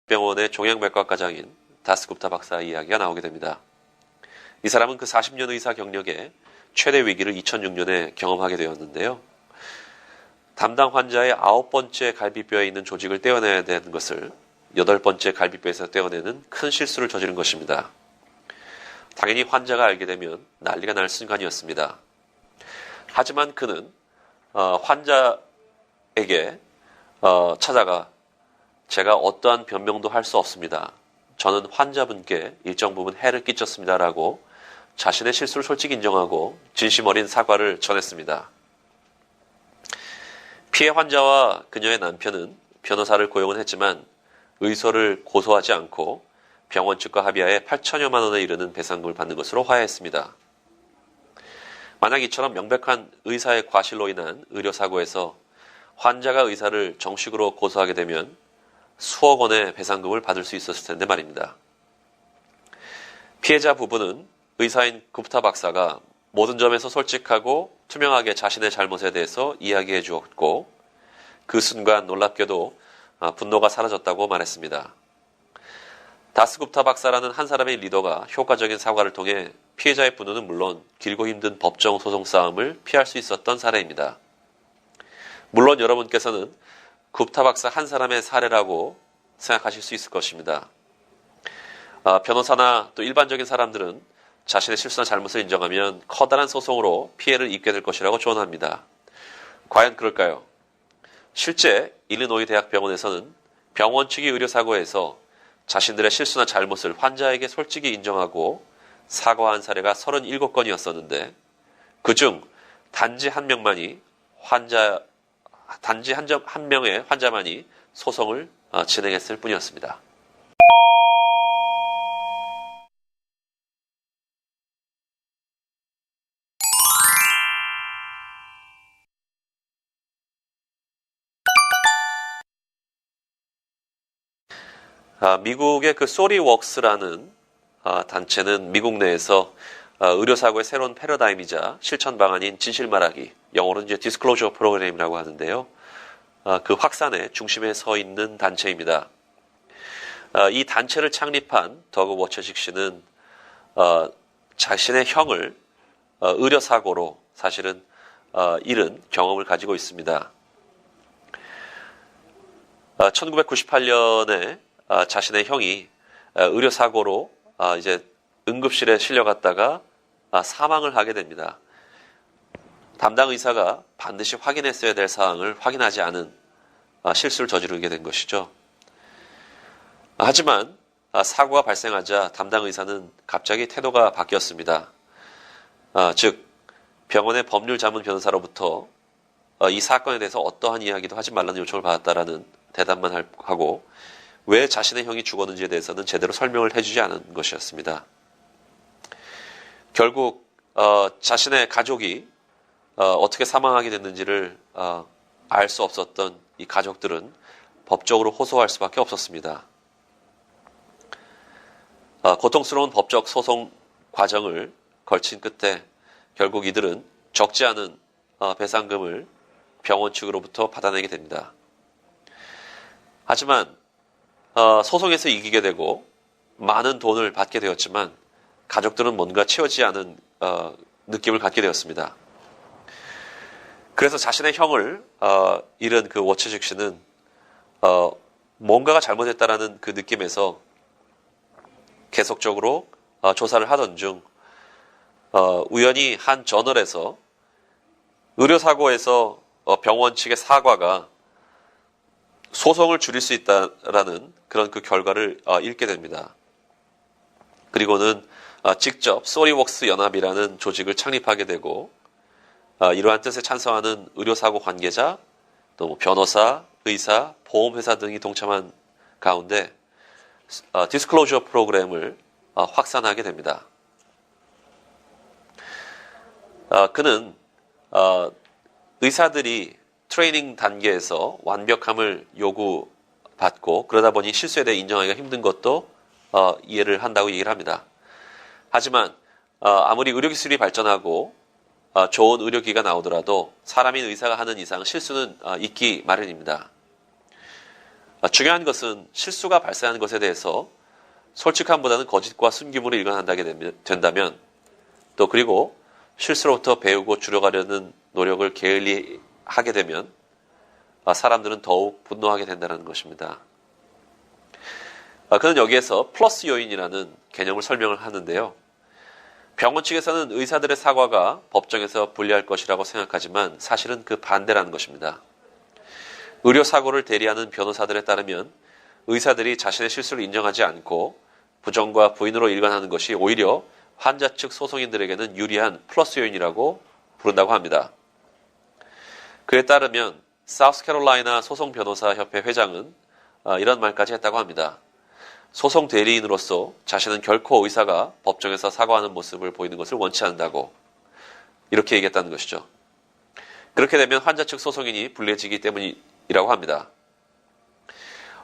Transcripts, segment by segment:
대학병원의 종양외과과장인 다스굽타 박사 이야기가 나오게 됩니다. 이 사람은 그 40년 의사 경력에 최대 위기를 2006년에 경험하게 되었는데요. 담당 환자의 9번째 갈비뼈에 있는 조직을 떼어내야 되는 것을 8번째 갈비뼈에서 떼어내는 큰 실수를 저지른 것입니다. 당연히 환자가 알게 되면 난리가 날 순간이었습니다. 하지만 그는 환자에게 찾아가 제가 어떠한 변명도 할 수 없습니다. 저는 환자분께 일정 부분 해를 끼쳤습니다. 라고 자신의 실수를 솔직히 인정하고 진심 어린 사과를 전했습니다. 피해 환자와 그녀의 남편은 변호사를 고용은 했지만 의소를 고소하지 않고 병원 측과 합의하에 8천여만 원에 이르는 배상금을 받는 것으로 화해했습니다. 만약 이처럼 명백한 의사의 과실로 인한 의료사고에서 환자가 의사를 정식으로 고소하게 되면 수억 원의 배상금을 받을 수 있었을 텐데 말입니다. 피해자 부부는 의사인 굽타 박사가 모든 점에서 솔직하고 투명하게 자신의 잘못에 대해서 이야기해 주었고 그 순간 놀랍게도 분노가 사라졌다고 말했습니다. 다스굽타 박사라는 한 사람의 리더가 효과적인 사과를 통해 피해자의 분노는 물론 길고 힘든 법정 소송 싸움을 피할 수 있었던 사례입니다. 물론 여러분께서는 굽타 박사 한 사람의 사례라고 생각하실 수 있을 것입니다. 변호사나 또 일반적인 사람들은 자신의 실수나 잘못을 인정하면 커다란 소송으로 피해를 입게 될 것이라고 조언합니다. 과연 그럴까요? 실제 일리노이 대학병원에서는 병원 측이 의료사고에서 자신들의 실수나 잘못을 환자에게 솔직히 인정하고 사과한 사례가 37건이었었는데 그중 단지 한 명의 환자만이 소송을 진행했을 뿐이었습니다. 미국의 그 소리웍스라는 단체는 미국 내에서 의료사고의 새로운 패러다임이자 실천 방안인 진실 말하기, 영어로는 이제 디스클로저 프로그램이라고 하는데요. 그 확산의 중심에 서 있는 단체입니다. 이 단체를 창립한 더그 워처식 씨는 자신의 형을 의료사고로 사실은 잃은 경험을 가지고 있습니다. 1998년에 자신의 형이 의료사고로 이제 응급실에 실려갔다가 사망을 하게 됩니다. 담당 의사가 반드시 확인했어야 될 사항을 확인하지 않은 실수를 저지르게 된 것이죠. 하지만 사고가 발생하자 담당 의사는 갑자기 태도가 바뀌었습니다. 즉 병원의 법률 자문 변호사로부터 이 사건에 대해서 어떠한 이야기도 하지 말라는 요청을 받았다라는 대답만 하고 왜 자신의 형이 죽었는지에 대해서는 제대로 설명을 해주지 않은 것이었습니다. 결국 자신의 가족이 어떻게 사망하게 됐는지를 알 수 없었던 이 가족들은 법적으로 호소할 수밖에 없었습니다. 고통스러운 법적 소송 과정을 걸친 끝에 결국 이들은 적지 않은 배상금을 병원 측으로부터 받아내게 됩니다. 하지만 소송에서 이기게 되고 많은 돈을 받게 되었지만 가족들은 뭔가 채워지지 않은 느낌을 갖게 되었습니다. 그래서 자신의 형을 잃은 그 워처식 씨는 뭔가가 잘못했다라는 그 느낌에서 계속적으로 조사를 하던 중 우연히 한 저널에서 의료사고에서 병원 측의 사과가 소송을 줄일 수 있다라는 그런 그 결과를 읽게 됩니다. 그리고는 직접 소리웍스 연합이라는 조직을 창립하게 되고 이러한 뜻에 찬성하는 의료사고 관계자, 또 변호사, 의사, 보험회사 등이 동참한 가운데 디스클로저 프로그램을 확산하게 됩니다. 그는 의사들이 트레이닝 단계에서 완벽함을 요구받고 그러다 보니 실수에 대해 인정하기가 힘든 것도 이해를 한다고 얘기를 합니다. 하지만 아무리 의료기술이 발전하고 좋은 의료기가 나오더라도 사람인 의사가 하는 이상 실수는 있기 마련입니다. 중요한 것은 실수가 발생하는 것에 대해서 솔직함보다는 거짓과 숨김으로 일관한다게 된다면 또 그리고 실수로부터 배우고 줄여가려는 노력을 게을리하게 되면 사람들은 더욱 분노하게 된다는 것입니다. 그는 여기에서 플러스 요인이라는 개념을 설명을 하는데요. 병원 측에서는 의사들의 사과가 법정에서 불리할 것이라고 생각하지만 사실은 그 반대라는 것입니다. 의료사고를 대리하는 변호사들에 따르면 의사들이 자신의 실수를 인정하지 않고 부정과 부인으로 일관하는 것이 오히려 환자 측 소송인들에게는 유리한 플러스 요인이라고 부른다고 합니다. 그에 따르면 사우스캐롤라이나 소송변호사협회 회장은 이런 말까지 했다고 합니다. 소송 대리인으로서 자신은 결코 의사가 법정에서 사과하는 모습을 보이는 것을 원치 않는다고 이렇게 얘기했다는 것이죠. 그렇게 되면 환자 측 소송인이 불리해지기 때문이라고 합니다.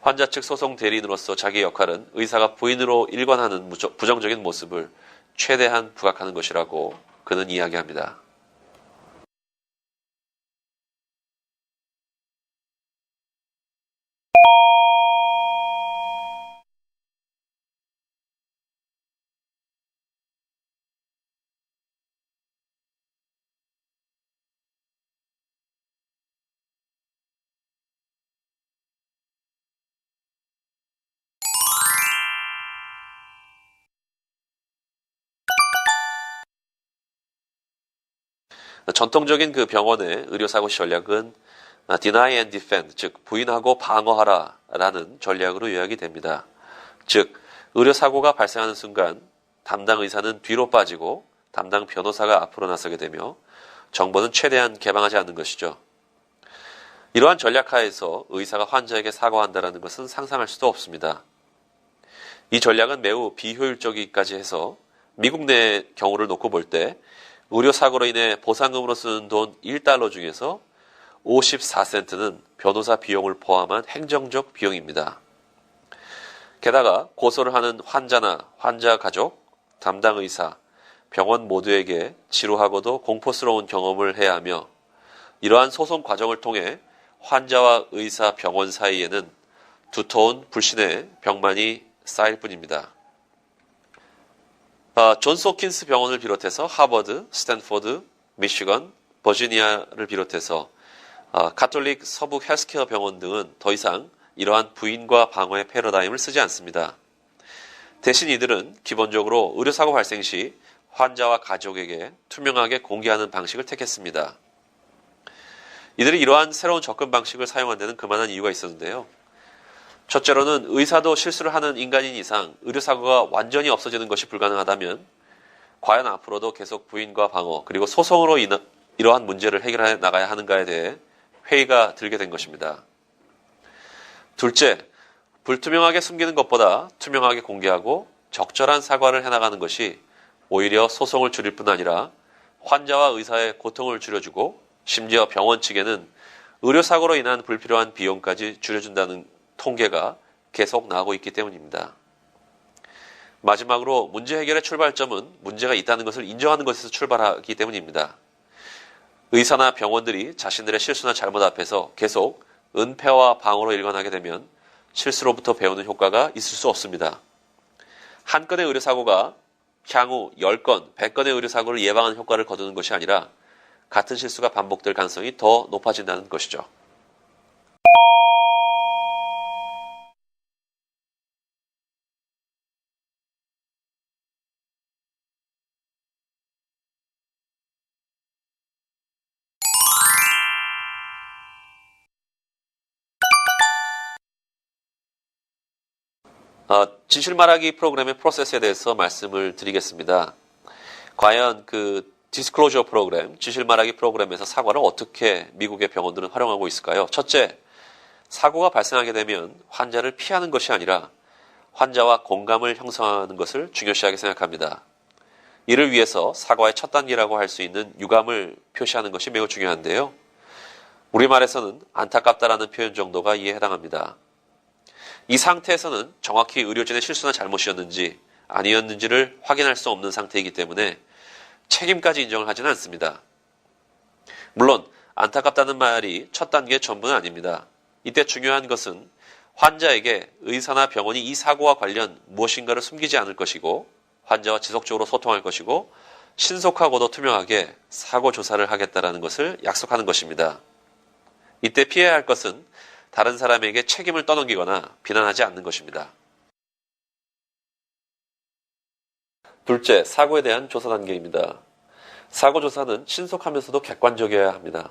환자 측 소송 대리인으로서 자기의 역할은 의사가 부인으로 일관하는 부정적인 모습을 최대한 부각하는 것이라고 그는 이야기합니다. 전통적인 그 병원의 의료사고 전략은 deny and defend, 즉 부인하고 방어하라라는 전략으로 요약이 됩니다. 즉 의료사고가 발생하는 순간 담당 의사는 뒤로 빠지고 담당 변호사가 앞으로 나서게 되며 정보는 최대한 개방하지 않는 것이죠. 이러한 전략 하에서 의사가 환자에게 사과한다는 것은 상상할 수도 없습니다. 이 전략은 매우 비효율적이기까지 해서 미국 내 경우를 놓고 볼 때 의료사고로 인해 보상금으로 쓰는 돈 1달러 중에서 54센트는 변호사 비용을 포함한 행정적 비용입니다. 게다가 고소를 하는 환자나 환자 가족, 담당 의사, 병원 모두에게 지루하고도 공포스러운 경험을 해야 하며 이러한 소송 과정을 통해 환자와 의사, 병원 사이에는 두터운 불신의 벽만이 쌓일 뿐입니다. 존스 호킨스 병원을 비롯해서 하버드, 스탠포드, 미시건, 버지니아를 비롯해서 가톨릭 서북 헬스케어 병원 등은 더 이상 이러한 부인과 방어의 패러다임을 쓰지 않습니다. 대신 이들은 기본적으로 의료사고 발생 시 환자와 가족에게 투명하게 공개하는 방식을 택했습니다. 이들이 이러한 새로운 접근 방식을 사용한 데는 그만한 이유가 있었는데요. 첫째로는 의사도 실수를 하는 인간인 이상 의료사고가 완전히 없어지는 것이 불가능하다면 과연 앞으로도 계속 부인과 방어 그리고 소송으로 이러한 문제를 해결해 나가야 하는가에 대해 회의가 들게 된 것입니다. 둘째, 불투명하게 숨기는 것보다 투명하게 공개하고 적절한 사과를 해나가는 것이 오히려 소송을 줄일 뿐 아니라 환자와 의사의 고통을 줄여주고 심지어 병원 측에는 의료사고로 인한 불필요한 비용까지 줄여준다는 통계가 계속 나오고 있기 때문입니다. 마지막으로 문제 해결의 출발점은 문제가 있다는 것을 인정하는 것에서 출발하기 때문입니다. 의사나 병원들이 자신들의 실수나 잘못 앞에서 계속 은폐와 방어로 일관하게 되면 실수로부터 배우는 효과가 있을 수 없습니다. 한 건의 의료사고가 향후 10건, 100건의 의료사고를 예방하는 효과를 거두는 것이 아니라 같은 실수가 반복될 가능성이 더 높아진다는 것이죠. 진실 말하기 프로그램의 프로세스에 대해서 말씀을 드리겠습니다. 과연 그 디스클로저 프로그램, 진실 말하기 프로그램에서 사과를 어떻게 미국의 병원들은 활용하고 있을까요? 첫째, 사고가 발생하게 되면 환자를 피하는 것이 아니라 환자와 공감을 형성하는 것을 중요시하게 생각합니다. 이를 위해서 사과의 첫 단계라고 할 수 있는 유감을 표시하는 것이 매우 중요한데요. 우리말에서는 안타깝다라는 표현 정도가 이에 해당합니다. 이 상태에서는 정확히 의료진의 실수나 잘못이었는지 아니었는지를 확인할 수 없는 상태이기 때문에 책임까지 인정을 하지는 않습니다. 물론 안타깝다는 말이 첫 단계의 전부는 아닙니다. 이때 중요한 것은 환자에게 의사나 병원이 이 사고와 관련 무엇인가를 숨기지 않을 것이고 환자와 지속적으로 소통할 것이고 신속하고도 투명하게 사고 조사를 하겠다라는 것을 약속하는 것입니다. 이때 피해야 할 것은 다른 사람에게 책임을 떠넘기거나 비난하지 않는 것입니다. 둘째, 사고에 대한 조사 단계입니다. 사고 조사는 신속하면서도 객관적이어야 합니다.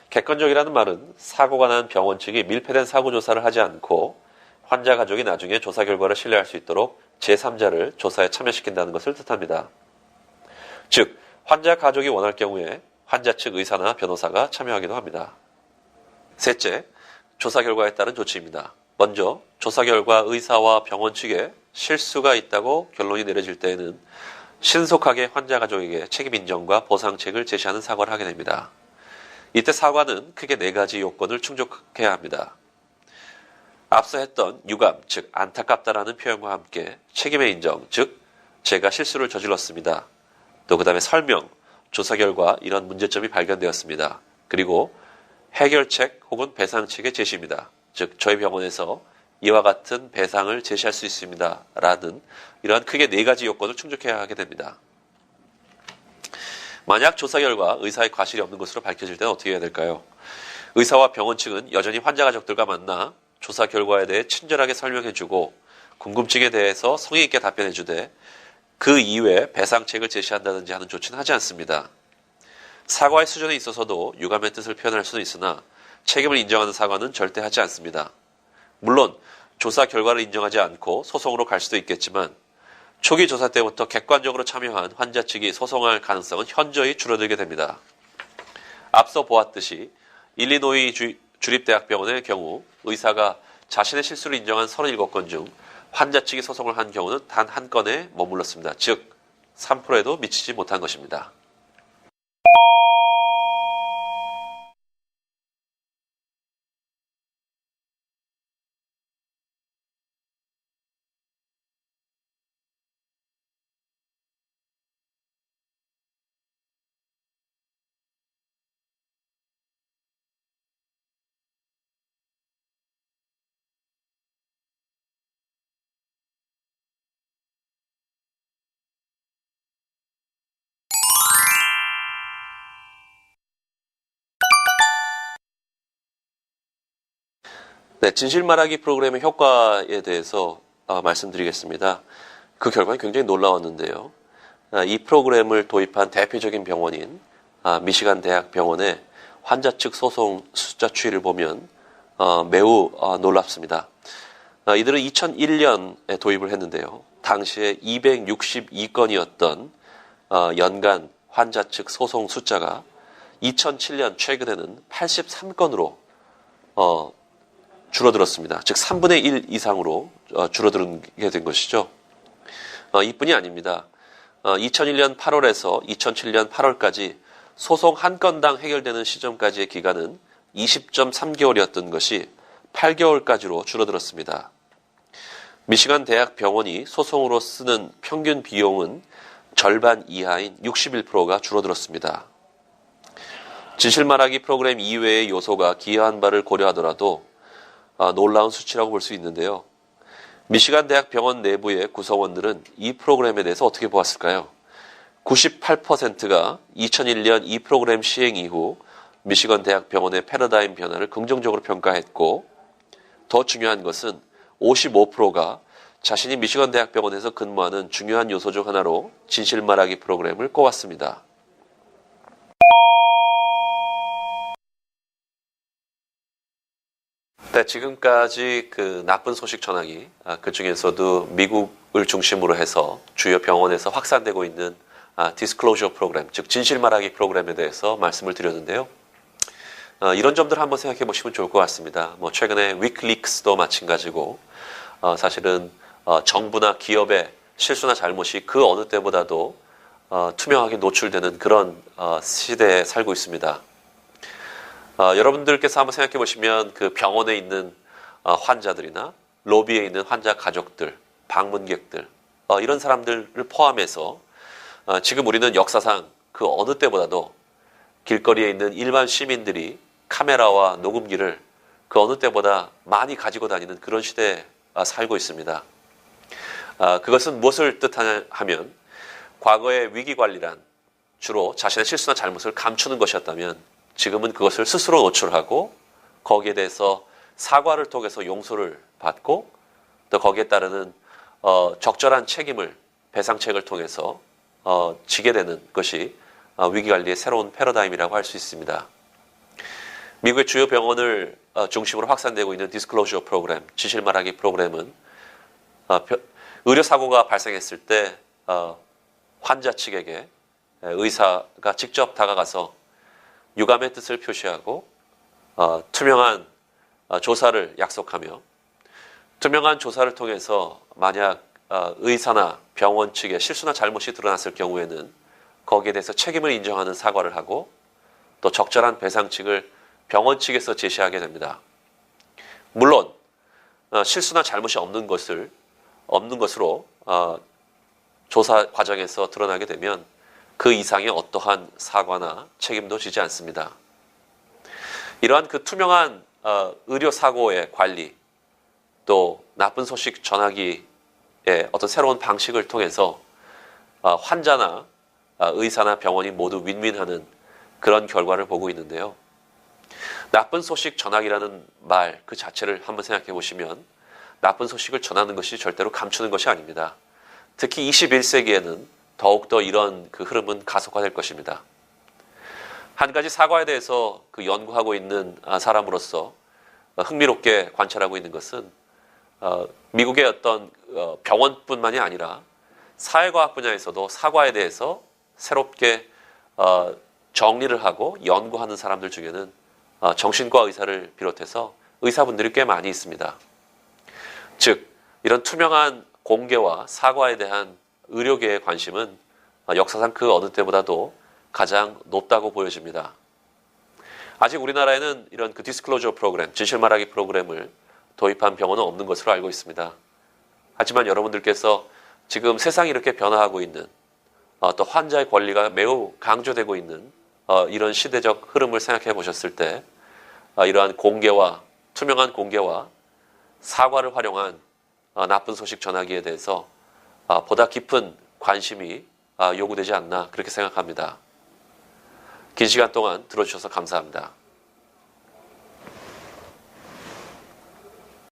객관적이라는 말은 사고가 난 병원 측이 밀폐된 사고 조사를 하지 않고 환자 가족이 나중에 조사 결과를 신뢰할 수 있도록 제3자를 조사에 참여시킨다는 것을 뜻합니다. 즉, 환자 가족이 원할 경우에 환자 측 의사나 변호사가 참여하기도 합니다. 셋째, 조사 결과에 따른 조치입니다. 먼저 조사 결과 의사와 병원 측에 실수가 있다고 결론이 내려질 때에는 신속하게 환자 가족에게 책임 인정과 보상책을 제시하는 사과를 하게 됩니다. 이때 사과는 크게 4가지 요건을 충족해야 합니다. 앞서 했던 유감, 즉 안타깝다라는 표현과 함께 책임의 인정, 즉 제가 실수를 저질렀습니다. 또 그 다음에 설명, 조사 결과 이런 문제점이 발견되었습니다. 그리고 해결책 혹은 배상책의 제시입니다. 즉 저희 병원에서 이와 같은 배상을 제시할 수 있습니다. 라는 이러한 크게 4가지 요건을 충족해야 하게 됩니다. 만약 조사 결과 의사의 과실이 없는 것으로 밝혀질 때는 어떻게 해야 될까요? 의사와 병원 측은 여전히 환자 가족들과 만나 조사 결과에 대해 친절하게 설명해주고 궁금증에 대해서 성의 있게 답변해주되 그 이외에 배상책을 제시한다든지 하는 조치는 하지 않습니다. 사과의 수준에 있어서도 유감의 뜻을 표현할 수는 있으나 책임을 인정하는 사과는 절대 하지 않습니다. 물론 조사 결과를 인정하지 않고 소송으로 갈 수도 있겠지만 초기 조사 때부터 객관적으로 참여한 환자 측이 소송할 가능성은 현저히 줄어들게 됩니다. 앞서 보았듯이 일리노이 주립대학병원의 경우 의사가 자신의 실수를 인정한 37건 중 환자 측이 소송을 한 경우는 단 한 건에 머물렀습니다. 즉 3%에도 미치지 못한 것입니다. 네, 진실 말하기 프로그램의 효과에 대해서 말씀드리겠습니다. 그 결과는 굉장히 놀라웠는데요. 이 프로그램을 도입한 대표적인 병원인 미시간 대학병원의 환자 측 소송 숫자 추이를 보면 매우 놀랍습니다. 이들은 2001년에 도입을 했는데요. 당시에 262건이었던 연간 환자 측 소송 숫자가 2007년 최근에는 83건으로 줄어들었습니다. 즉 3분의 1 이상으로 줄어들게 된 것이죠. 이뿐이 아닙니다. 2001년 8월에서 2007년 8월까지 소송 한 건당 해결되는 시점까지의 기간은 20.3개월이었던 것이 8개월까지로 줄어들었습니다. 미시간 대학 병원이 소송으로 쓰는 평균 비용은 절반 이하인 61%가 줄어들었습니다. 진실 말하기 프로그램 이외의 요소가 기여한 바를 고려하더라도 놀라운 수치라고 볼 수 있는데요. 미시간 대학 병원 내부의 구성원들은 이 프로그램에 대해서 어떻게 보았을까요? 98%가 2001년 이 프로그램 시행 이후 미시간 대학 병원의 패러다임 변화를 긍정적으로 평가했고 더 중요한 것은 55%가 자신이 미시간 대학 병원에서 근무하는 중요한 요소 중 하나로 진실 말하기 프로그램을 꼽았습니다. 네, 지금까지 그 나쁜 소식 전하기, 그 중에서도 미국을 중심으로 해서 주요 병원에서 확산되고 있는 디스클로저 프로그램, 즉 진실 말하기 프로그램에 대해서 말씀을 드렸는데요. 이런 점들을 한번 생각해 보시면 좋을 것 같습니다. 최근에 위클릭스도 마찬가지고 사실은 정부나 기업의 실수나 잘못이 그 어느 때보다도 투명하게 노출되는 그런 시대에 살고 있습니다. 여러분들께서 한번 생각해 보시면 그 병원에 있는 환자들이나 로비에 있는 환자 가족들, 방문객들 이런 사람들을 포함해서 지금 우리는 역사상 그 어느 때보다도 길거리에 있는 일반 시민들이 카메라와 녹음기를 그 어느 때보다 많이 가지고 다니는 그런 시대에 살고 있습니다. 그것은 무엇을 뜻하냐 하면 과거의 위기관리란 주로 자신의 실수나 잘못을 감추는 것이었다면 지금은 그것을 스스로 노출하고 거기에 대해서 사과를 통해서 용서를 받고 또 거기에 따르는 적절한 책임을 배상책을 통해서 지게 되는 것이 위기관리의 새로운 패러다임이라고 할 수 있습니다. 미국의 주요 병원을 중심으로 확산되고 있는 디스클로저 프로그램, 진실 말하기 프로그램은 의료사고가 발생했을 때 환자 측에게 의사가 직접 다가가서 유감의 뜻을 표시하고 투명한 조사를 약속하며 투명한 조사를 통해서 만약 의사나 병원 측의 실수나 잘못이 드러났을 경우에는 거기에 대해서 책임을 인정하는 사과를 하고 또 적절한 배상책을 병원 측에서 제시하게 됩니다. 물론 실수나 잘못이 없는 것으로 조사 과정에서 드러나게 되면 그 이상의 어떠한 사과나 책임도 지지 않습니다. 이러한 그 투명한 의료사고의 관리 또 나쁜 소식 전하기의 어떤 새로운 방식을 통해서 환자나 의사나 병원이 모두 윈윈하는 그런 결과를 보고 있는데요. 나쁜 소식 전하기라는 말 그 자체를 한번 생각해 보시면 나쁜 소식을 전하는 것이 절대로 감추는 것이 아닙니다. 특히 21세기에는 더욱더 이런 그 흐름은 가속화될 것입니다. 한 가지 사과에 대해서 그 연구하고 있는 사람으로서 흥미롭게 관찰하고 있는 것은 미국의 어떤 병원뿐만이 아니라 사회과학 분야에서도 사과에 대해서 새롭게 정리를 하고 연구하는 사람들 중에는 정신과 의사를 비롯해서 의사분들이 꽤 많이 있습니다. 즉 이런 투명한 공개와 사과에 대한 의료계의 관심은 역사상 그 어느 때보다도 가장 높다고 보여집니다. 아직 우리나라에는 이런 그 디스클로저 프로그램, 진실 말하기 프로그램을 도입한 병원은 없는 것으로 알고 있습니다. 하지만 여러분들께서 지금 세상이 이렇게 변화하고 있는 또 환자의 권리가 매우 강조되고 있는 이런 시대적 흐름을 생각해 보셨을 때 이러한 공개와 투명한 공개와 사과를 활용한 나쁜 소식 전하기에 대해서 보다 깊은 관심이 요구되지 않나 그렇게 생각합니다. 긴 시간 동안 들어주셔서 감사합니다.